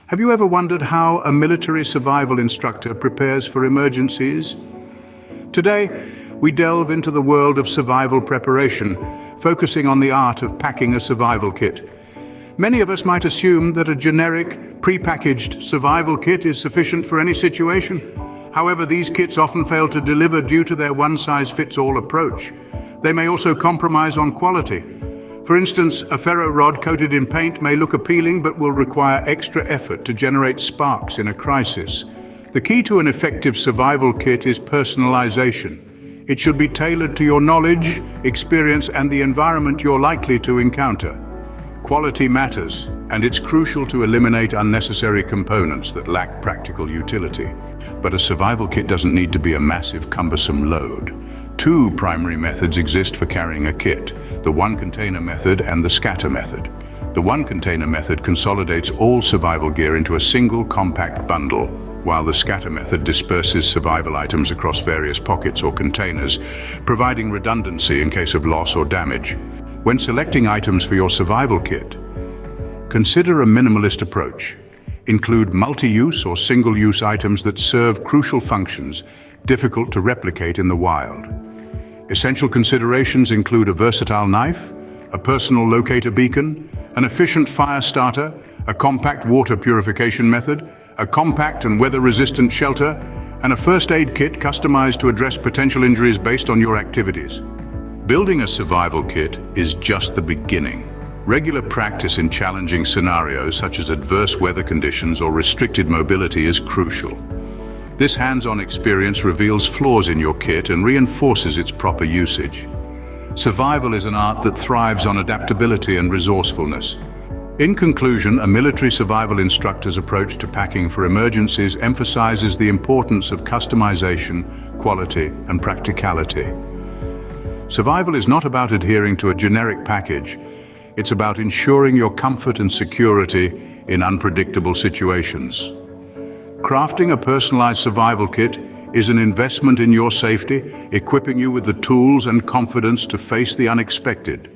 Have you ever wondered how a military survival instructor prepares for emergencies? Today, we delve into the world of survival preparation, focusing on the art of packing a survival kit. Many of us might assume that a generic, pre-packaged survival kit is sufficient for any situation. However, these kits often fail to deliver due to their one-size-fits-all approach. They may also compromise on quality. For instance, a ferro rod coated in paint may look appealing but will require extra effort to generate sparks in a crisis. The key to an effective survival kit is personalization. It should be tailored to your knowledge, experience, and the environment you're likely to encounter. Quality matters, and it's crucial to eliminate unnecessary components that lack practical utility. But a survival kit doesn't need to be a massive, cumbersome load. Two primary methods exist for carrying a kit: the one-container method and the scatter method. The one-container method consolidates all survival gear into a single compact bundle, while the scatter method disperses survival items across various pockets or containers, providing redundancy in case of loss or damage. When selecting items for your survival kit, consider a minimalist approach. Include multi-use or single-use items that serve crucial functions, difficult to replicate in the wild. Essential considerations include a versatile knife, a personal locator beacon, an efficient fire starter, a compact water purification method, a compact and weather-resistant shelter, and a first aid kit customized to address potential injuries based on your activities. Building a survival kit is just the beginning. Regular practice in challenging scenarios such as adverse weather conditions or restricted mobility is crucial. This hands-on experience reveals flaws in your kit and reinforces its proper usage. Survival is an art that thrives on adaptability and resourcefulness. In conclusion, a military survival instructor's approach to packing for emergencies emphasizes the importance of customization, quality, and practicality. Survival is not about adhering to a generic package. It's about ensuring your comfort and security in unpredictable situations. Crafting a personalized survival kit is an investment in your safety, equipping you with the tools and confidence to face the unexpected.